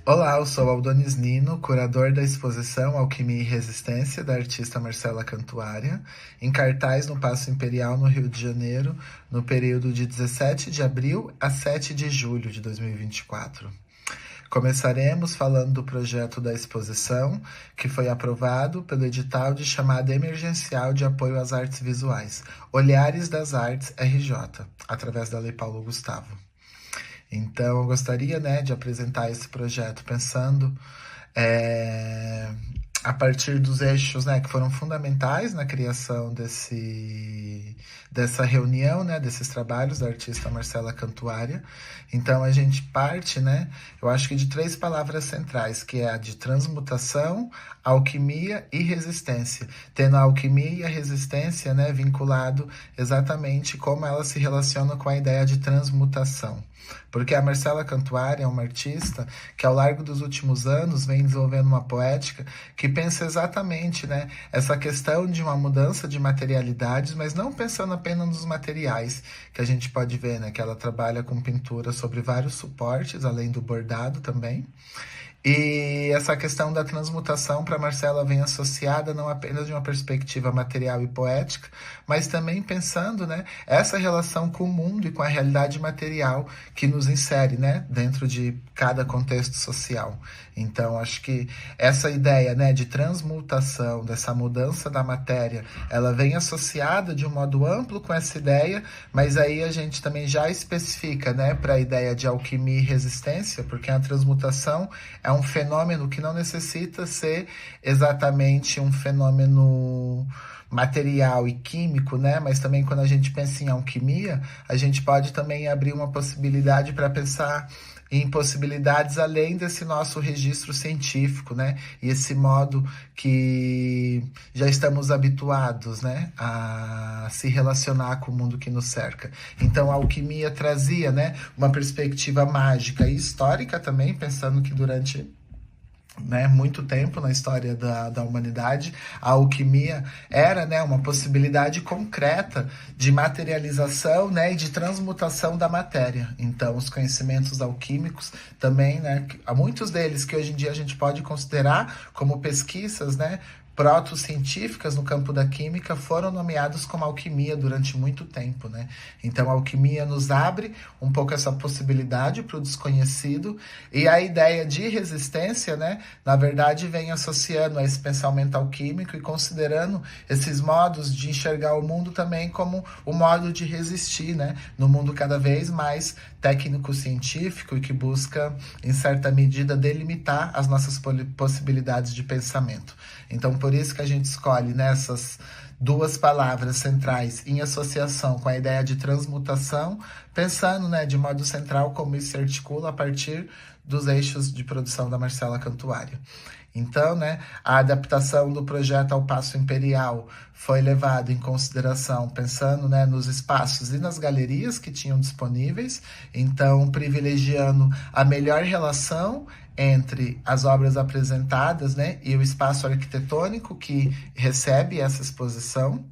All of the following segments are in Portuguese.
Olá, eu sou Aldonis Nino, curador da exposição Alquimia e Resistência, da artista Marcela Cantuária, em cartaz no Paço Imperial, no Rio de Janeiro, no período de 17 de abril a 7 de julho de 2024. Começaremos falando do projeto da exposição, que foi aprovado pelo edital de chamada emergencial de apoio às artes visuais, Olhares das Artes RJ, através da Lei Paulo Gustavo. Então, eu gostaria, né, de apresentar esse projeto pensando é, a partir dos eixos, né, que foram fundamentais na criação dessa reunião, né, desses trabalhos da artista Marcela Cantuária. Então, a gente parte, né, eu acho que de três palavras centrais, que é a de transmutação, alquimia e resistência, tendo a alquimia e a resistência, né, vinculado exatamente como ela se relaciona com a ideia de transmutação. Porque a Marcela Cantuária é uma artista que ao largo dos últimos anos vem desenvolvendo uma poética que pensa exatamente, né, essa questão de uma mudança de materialidades, mas não pensando apenas nos materiais, que a gente pode ver, né, que ela trabalha com pintura sobre vários suportes, além do bordado também. E essa questão da transmutação para Marcela vem associada não apenas de uma perspectiva material e poética, mas também pensando, né, essa relação com o mundo e com a realidade material que nos insere, né, dentro de cada contexto social. Então, acho que essa ideia, né, de transmutação, dessa mudança da matéria, ela vem associada de um modo amplo com essa ideia, mas aí a gente também já especifica, né, para a ideia de alquimia e resistência, porque a transmutação é um fenômeno que não necessita ser exatamente um fenômeno material e químico, né? Mas também quando a gente pensa em alquimia, a gente pode também abrir uma possibilidade para pensar em possibilidades além desse nosso registro científico, né? E esse modo que já estamos habituados, né, a se relacionar com o mundo que nos cerca. Então, a alquimia trazia, né, uma perspectiva mágica e histórica também, pensando que durante, né, muito tempo na história da humanidade, a alquimia era, né, uma possibilidade concreta de materialização, né, e de transmutação da matéria. Então, os conhecimentos alquímicos também, né, há muitos deles que hoje em dia a gente pode considerar como pesquisas, né, proto-científicas no campo da química foram nomeados como alquimia durante muito tempo, né? Então a alquimia nos abre um pouco essa possibilidade para o desconhecido e a ideia de resistência, né? Na verdade vem associando a esse pensamento alquímico e considerando esses modos de enxergar o mundo também como o modo de resistir, né? No mundo cada vez mais técnico-científico e que busca, em certa medida, delimitar as nossas possibilidades de pensamento. Então, por isso que a gente escolhe nessas duas palavras centrais em associação com a ideia de transmutação, pensando, né, de modo central como isso se articula a partir dos eixos de produção da Marcela Cantuária. Então, né, a adaptação do projeto ao Paço Imperial foi levado em consideração pensando, né, nos espaços e nas galerias que tinham disponíveis, então privilegiando a melhor relação entre as obras apresentadas, né, e o espaço arquitetônico que recebe essa exposição.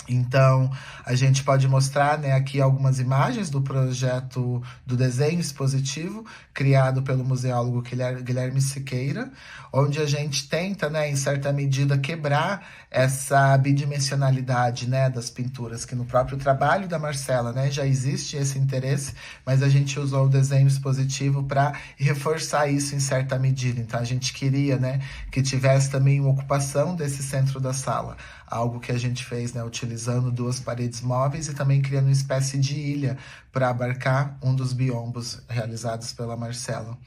Então, a gente pode mostrar, né, aqui algumas imagens do projeto do desenho expositivo criado pelo museólogo Guilherme Siqueira, onde a gente tenta, né, em certa medida, quebrar essa bidimensionalidade, né, das pinturas, que no próprio trabalho da Marcela, né, já existe esse interesse, mas a gente usou o desenho expositivo para reforçar isso em certa medida. Então, a gente queria, né, que tivesse também uma ocupação desse centro da sala, algo que a gente fez, né, utilizando duas paredes móveis e também criando uma espécie de ilha para abarcar um dos biombos realizados pela Marcela.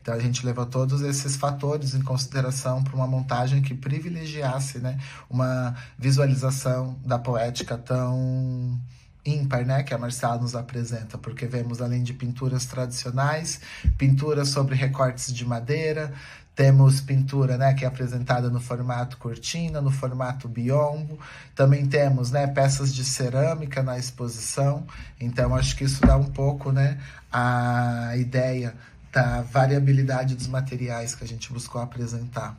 Então a gente levou todos esses fatores em consideração para uma montagem que privilegiasse, né, uma visualização da poética tão ímpar, né, que a Marcela nos apresenta, porque vemos, além de pinturas tradicionais, pinturas sobre recortes de madeira, temos pintura, né, que é apresentada no formato cortina, no formato biombo. Também temos, né, peças de cerâmica na exposição. Então, acho que isso dá um pouco, né, a ideia da variabilidade dos materiais que a gente buscou apresentar.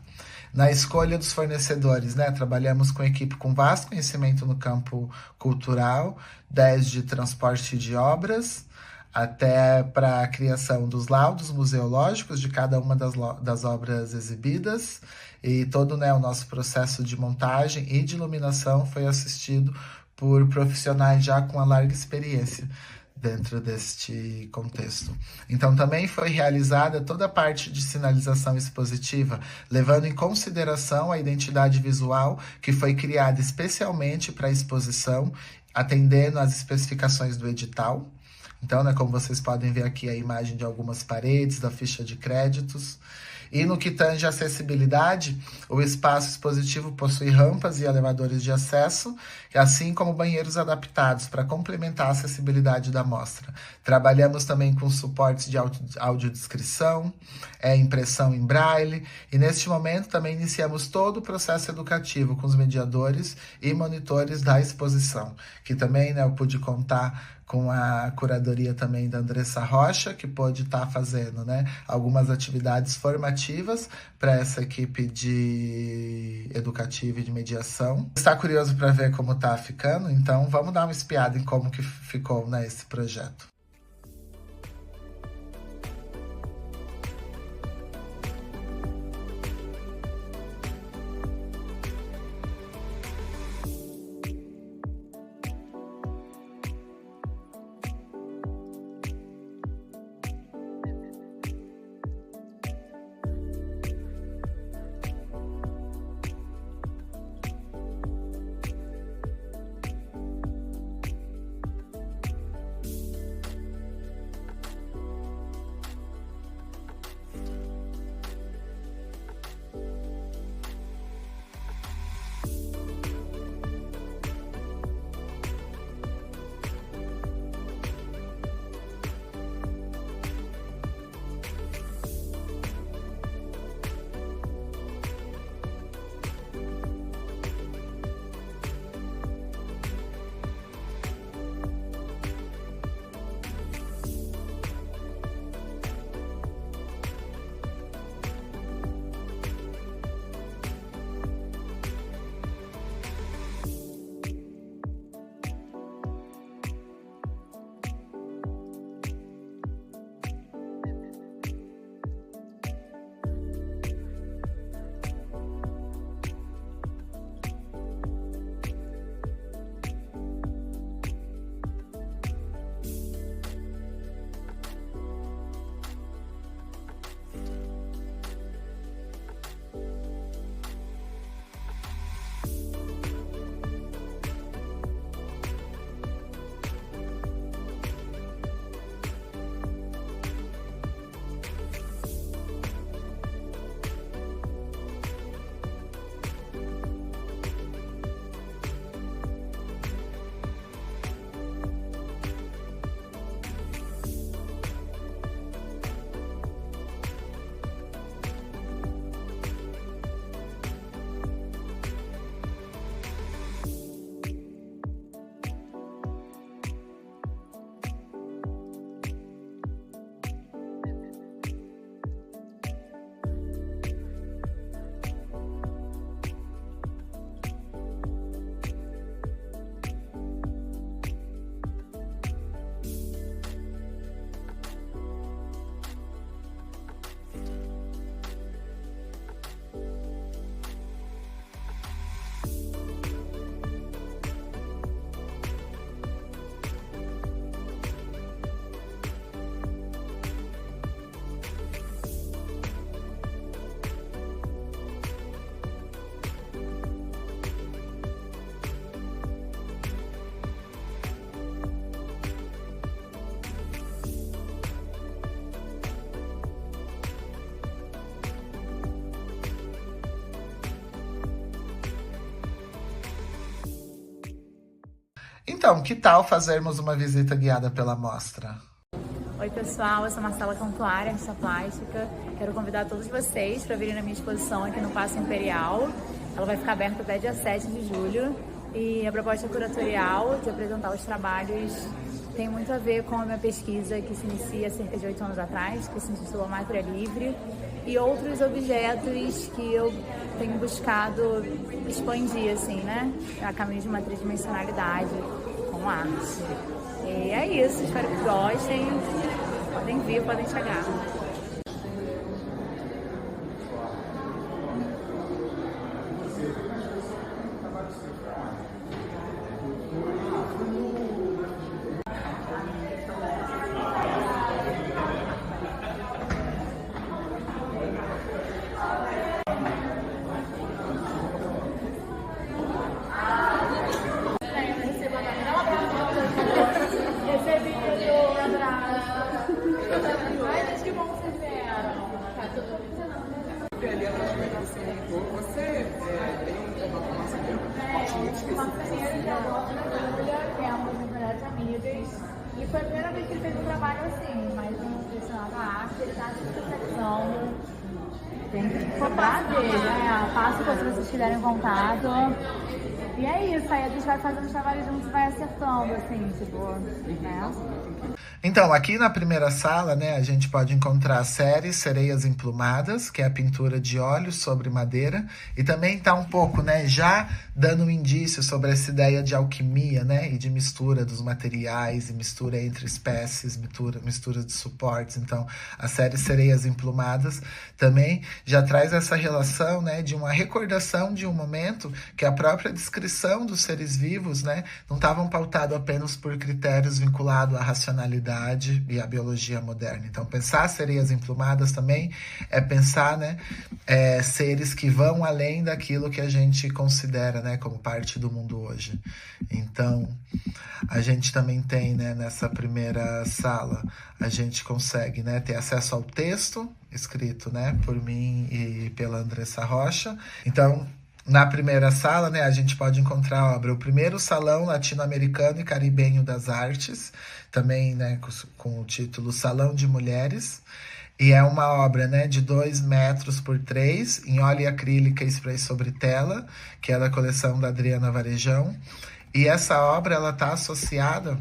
Na escolha dos fornecedores, né, trabalhamos com equipe com vasto conhecimento no campo cultural, desde transporte de obras até para a criação dos laudos museológicos de cada uma das obras exibidas, e todo, né, o nosso processo de montagem e de iluminação foi assistido por profissionais já com uma larga experiência dentro deste contexto. Então, também foi realizada toda a parte de sinalização expositiva, levando em consideração a identidade visual que foi criada especialmente para a exposição, atendendo às especificações do edital. Então, né, como vocês podem ver aqui a imagem de algumas paredes, da ficha de créditos. E no que tange à acessibilidade, o espaço expositivo possui rampas e elevadores de acesso, assim como banheiros adaptados para complementar a acessibilidade da mostra. Trabalhamos também com suportes de audiodescrição, impressão em braille, e neste momento também iniciamos todo o processo educativo com os mediadores e monitores da exposição, que também, né, eu pude contar com a curadoria também da Andressa Rocha, que pôde estar fazendo, né, algumas atividades formativas para essa equipe de educativa e de mediação. Está curioso para ver como está ficando? Então vamos dar uma espiada em como que ficou, né, esse projeto. Então, que tal fazermos uma visita guiada pela mostra? Oi pessoal, eu sou Marcela Cantuária, artista plástica. Quero convidar todos vocês para virem na minha exposição aqui no Paço Imperial. Ela vai ficar aberta até dia 7 de julho e a proposta curatorial de apresentar os trabalhos tem muito a ver com a minha pesquisa que se inicia há cerca de 8 anos atrás, que se intitula Mátria Livre, e outros objetos que eu tenho buscado expandir, assim, né, a caminho de uma tridimensionalidade com arte. E é isso, espero que gostem. Podem vir, podem chegar. Que é uma das minhas melhores amigas. E foi a primeira vez que ele fez um trabalho assim, mais um profissional da arte, ele tá se especializando. Tem que cobrar dele, né? Faço quando vocês tiverem contato. E é isso, aí a gente vai fazendo os trabalhos juntos e vai acertando, assim, tipo, né? Então, aqui na primeira sala, né, a gente pode encontrar a série Sereias Emplumadas, que é a pintura de óleo sobre madeira, e também está um pouco, né, já dando um indício sobre essa ideia de alquimia, né, e de mistura dos materiais, e mistura entre espécies, mistura de suportes. Então, a série Sereias Emplumadas também já traz essa relação, né, de uma recordação de um momento que a própria descrição dos seres vivos, né, não estavam pautados apenas por critérios vinculados à racionalidade e à biologia moderna. Então, pensar sereias emplumadas também é pensar, né, seres que vão além daquilo que a gente considera, né, como parte do mundo hoje. Então, a gente também tem, né, nessa primeira sala, a gente consegue, né, ter acesso ao texto escrito, né, por mim e pela Andressa Rocha. Então, na primeira sala, né, a gente pode encontrar a obra O Primeiro Salão Latino-Americano e Caribenho das Artes, também, né, com o título Salão de Mulheres. E é uma obra, né, de 2 metros por 3, em óleo acrílica e spray sobre tela, que é da coleção da Adriana Varejão. E essa obra ela está associada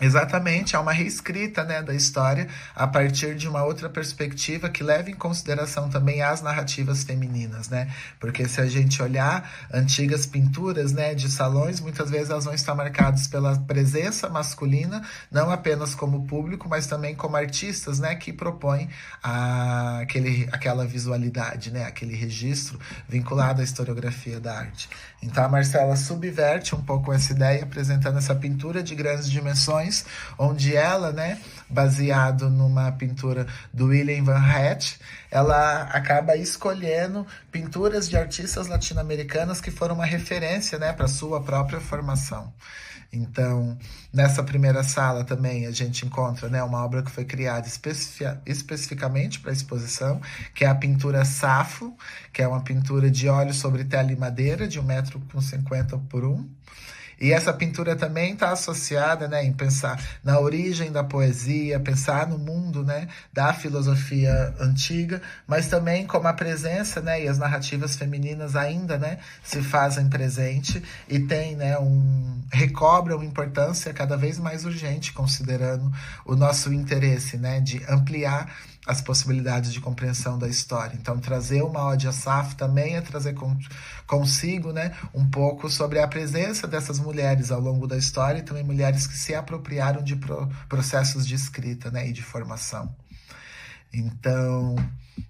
exatamente, é uma reescrita, né, da história a partir de uma outra perspectiva que leva em consideração também as narrativas femininas, né? Porque se a gente olhar antigas pinturas, né, de salões, muitas vezes elas vão estar marcadas pela presença masculina, não apenas como público, mas também como artistas, né, que propõem aquela visualidade, né, aquele registro vinculado à historiografia da arte. Então a Marcela subverte um pouco essa ideia, apresentando essa pintura de grandes dimensões, onde ela, né, baseado numa pintura do William Van Hatt, ela acaba escolhendo pinturas de artistas latino-americanas que foram uma referência, né, para sua própria formação. Então, nessa primeira sala também a gente encontra, né, uma obra que foi criada especificamente para a exposição, que é a pintura Safo, que é uma pintura de óleo sobre tela e madeira de 1,50 m por 1. E essa pintura também está associada, né, em pensar na origem da poesia, pensar no mundo, né, da filosofia antiga, mas também como a presença, né, e as narrativas femininas ainda, né, se fazem presente e tem, né, recobram importância cada vez mais urgente, considerando o nosso interesse, né, de ampliar as possibilidades de compreensão da história. Então, trazer uma ode a Safo também é trazer consigo, né, um pouco sobre a presença dessas mulheres ao longo da história e também mulheres que se apropriaram de processos de escrita, né, e de formação. Então,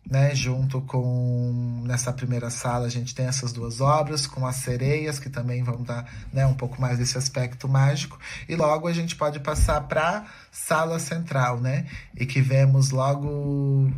né, junto com, nessa primeira sala, a gente tem essas 2 obras, com as sereias, que também vão dar, né, um pouco mais desse aspecto mágico, e logo a gente pode passar para a sala central, né, e que vemos logo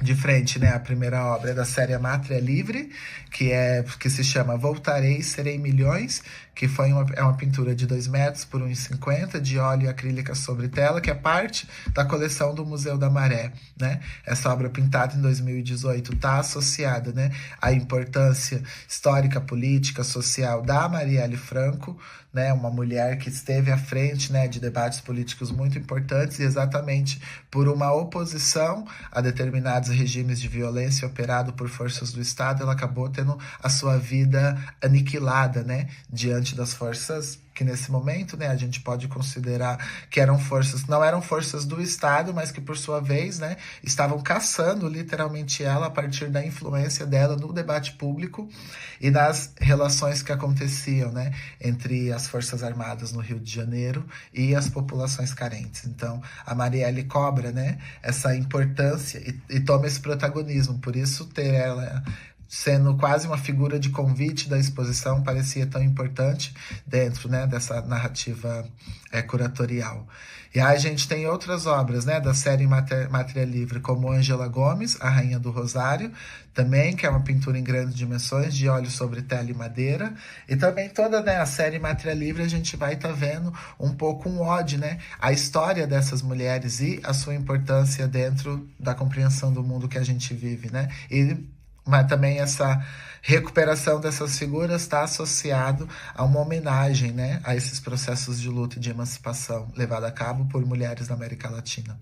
de frente, né, a primeira obra é da série Mátria Livre, que se chama Voltarei, Serei Milhões, que é uma pintura de 2 metros por 1,50 m, de óleo acrílica sobre tela, que é parte da coleção do Museu da Maré, né? Essa obra pintada em 2018 está associada, né, à importância histórica, política, social da Marielle Franco, né, uma mulher que esteve à frente, né, de debates políticos muito importantes, e exatamente por uma oposição a determinados regimes de violência operado por forças do Estado, ela acabou tendo a sua vida aniquilada, né, diante das forças que nesse momento, né, a gente pode considerar que não eram forças do Estado, mas que por sua vez, né, estavam caçando literalmente ela a partir da influência dela no debate público e nas relações que aconteciam, né, entre as Forças Armadas no Rio de Janeiro e as populações carentes. Então, a Marielle cobra, né, essa importância e toma esse protagonismo. Por isso, ter ela sendo quase uma figura de convite da exposição parecia tão importante dentro, né, dessa narrativa curatorial. E aí a gente tem outras obras, né, da série Mátria Livre, como Ângela Gomes, A Rainha do Rosário, também, que é uma pintura em grandes dimensões, de óleo sobre tela e madeira. E também toda, né, a série Mátria Livre a gente vai estar vendo um pouco um ode, né, à história dessas mulheres e a sua importância dentro da compreensão do mundo que a gente vive, né? Mas também essa recuperação dessas figuras está associado a uma homenagem, né, a esses processos de luta e de emancipação levado a cabo por mulheres na América Latina.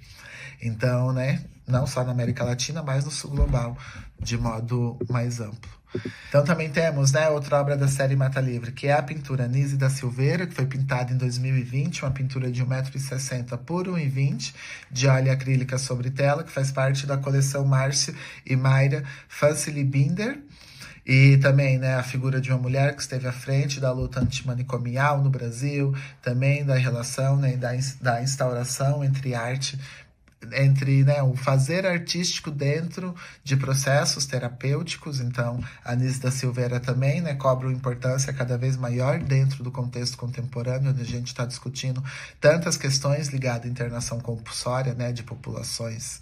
Então, né, não só na América Latina, mas no sul global, de modo mais amplo. Então também temos, né, outra obra da série Mata Livre, que é a pintura Nise da Silveira, que foi pintada em 2020, uma pintura de 1,60 m por 1,20 m, de óleo acrílica sobre tela, que faz parte da coleção Márcio e Mayra Fancily Binder. E também, né, a figura de uma mulher que esteve à frente da luta antimanicomial no Brasil, também da relação, né, da instauração entre arte, né, o fazer artístico dentro de processos terapêuticos. Então, a Nise da Silveira também, né, cobra uma importância cada vez maior dentro do contexto contemporâneo, onde a gente está discutindo tantas questões ligadas à internação compulsória, né, de populações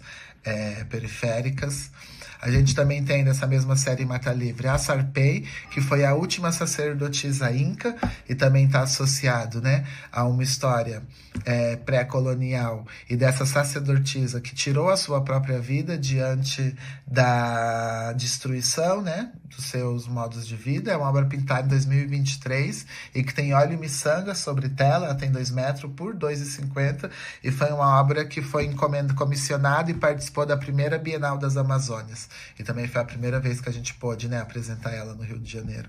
periféricas. A gente também tem nessa mesma série Mata Livre a Sarpei, que foi a última sacerdotisa inca e também está associado, né, a uma história pré-colonial e dessa sacerdotisa que tirou a sua própria vida diante da destruição, né, dos seus modos de vida. É uma obra pintada em 2023 e que tem óleo e miçanga sobre tela. Ela tem 2 metros por 2,50 e foi uma obra que foi comissionada e participou da primeira Bienal das Amazônias. E também foi a primeira vez que a gente pôde, né, apresentar ela no Rio de Janeiro.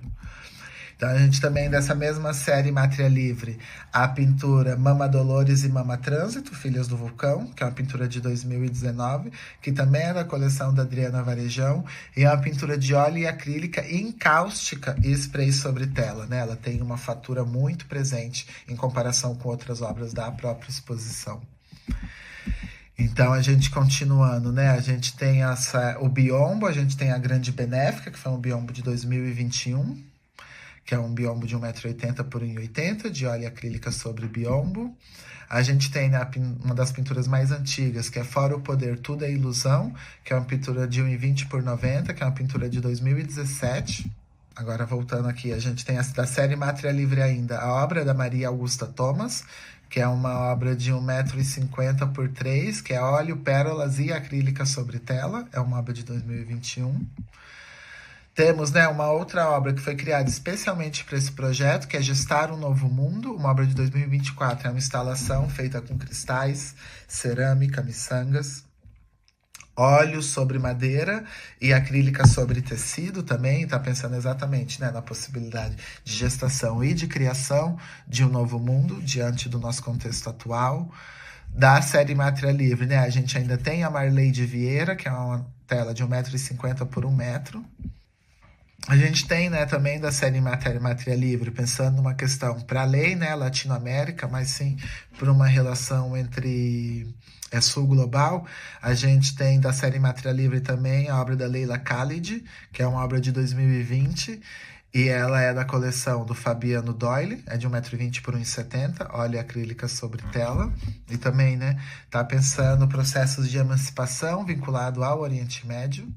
Então a gente também, dessa mesma série Mátria Livre, a pintura Mama Dolores e Mama Trânsito, Filhas do Vulcão, que é uma pintura de 2019, que também é da coleção da Adriana Varejão, e é uma pintura de óleo e acrílica encáustica e spray sobre tela, né? Ela tem uma fatura muito presente em comparação com outras obras da própria exposição. Então, a gente continuando, né? A gente tem o biombo, a gente tem a Grande Benéfica, que foi um biombo de 2021, que é um biombo de 1,80 m por 1,80 m, de óleo acrílica sobre biombo. A gente tem, né, uma das pinturas mais antigas, que é Fora o Poder, Tudo é Ilusão, que é uma pintura de 1,20 por 90, que é uma pintura de 2017. Agora, voltando aqui, a gente tem da série Mátria Livre ainda, a obra da Maria Augusta Thomas, que é uma obra de 1,50 m por 3, que é óleo, pérolas e acrílica sobre tela. É uma obra de 2021. Temos, né, uma outra obra que foi criada especialmente para esse projeto, que é Gestar um Novo Mundo, uma obra de 2024. É uma instalação feita com cristais, cerâmica, miçangas, óleo sobre madeira e acrílica sobre tecido também. Está pensando exatamente, né, na possibilidade de gestação e de criação de um novo mundo diante do nosso contexto atual. Da série Mátria Livre, né, a gente ainda tem a Marleide Vieira, que é uma tela de 1,50 m por 1 m. A gente tem, né, também da série Mátria Livre, pensando numa questão para além, né, Latinoamérica, mas sim por uma relação entre sul global. A gente tem da série Mátria Livre também a obra da Leila Khalid, que é uma obra de 2020, e ela é da coleção do Fabiano Doyle, é de 1,20 m por 1,70 m, óleo acrílica sobre tela. E também, né, tá pensando processos de emancipação vinculado ao Oriente Médio.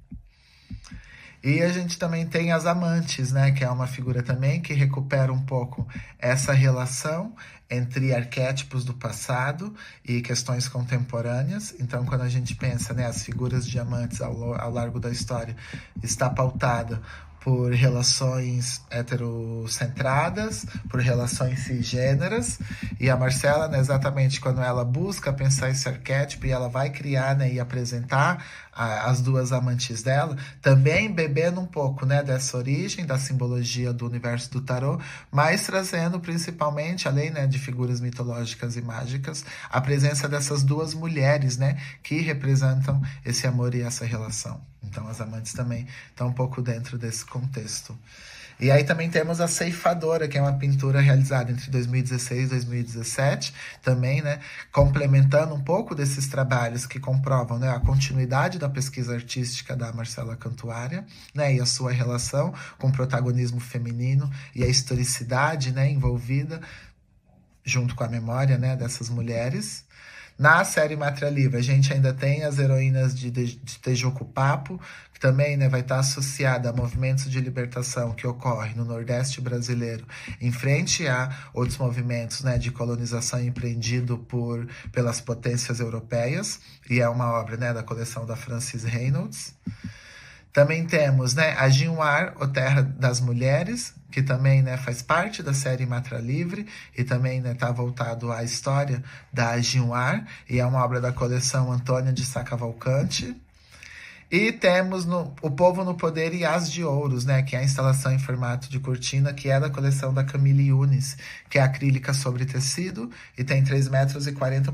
E a gente também tem as Amantes, né, que é uma figura também que recupera um pouco essa relação entre arquétipos do passado e questões contemporâneas. Então, quando a gente pensa, né, as figuras de amantes ao largo da história, está pautada por relações heterocentradas, por relações cisgêneras, e a Marcela, né, exatamente quando ela busca pensar esse arquétipo e ela vai criar, né, e apresentar as duas amantes dela, também bebendo um pouco, né, dessa origem, da simbologia do universo do tarô, mas trazendo principalmente, além, né, de figuras mitológicas e mágicas, a presença dessas duas mulheres, né, que representam esse amor e essa relação. Então as amantes também estão um pouco dentro desse contexto. E aí também temos a Ceifadora, que é uma pintura realizada entre 2016 e 2017, também, né, complementando um pouco desses trabalhos que comprovam, né, a continuidade da pesquisa artística da Marcela Cantuária, né, e a sua relação com o protagonismo feminino e a historicidade, né, envolvida junto com a memória, né, dessas mulheres. Na série Mátria Livre, a gente ainda tem as heroínas de Tejoco Papo, que também, né, vai estar associada a movimentos de libertação que ocorrem no Nordeste brasileiro, em frente a outros movimentos, né, de colonização empreendido pelas potências europeias, e é uma obra, né, da coleção da Frances Reynolds. Também temos, né, a Jinhar, O Terra das Mulheres, que também, né, faz parte da série Mátria Livre e também, né, tá voltado à história da Jinhar, e é uma obra da coleção Antônia de Sá Cavalcante. E temos O Povo no Poder e As de Ouros, né, que é a instalação em formato de cortina, que é da coleção da Camille Yunis, que é acrílica sobre tecido e tem 3,40 metros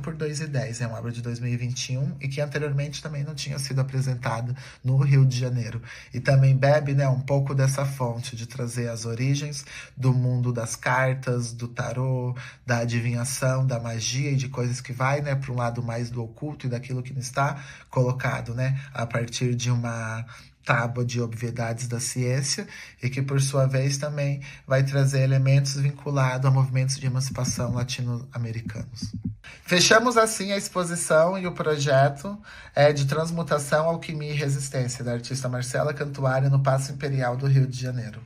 por 2,10. É uma obra de 2021 e que anteriormente também não tinha sido apresentada no Rio de Janeiro. E também bebe, né, um pouco dessa fonte de trazer as origens do mundo das cartas, do tarô, da adivinhação, da magia e de coisas que vai, né, para um lado mais do oculto e daquilo que não está colocado, né, a partir de uma tábua de obviedades da ciência e que, por sua vez, também vai trazer elementos vinculados a movimentos de emancipação latino-americanos. Fechamos assim a exposição e o projeto de transmutação, alquimia e resistência da artista Marcela Cantuária no Paço Imperial do Rio de Janeiro.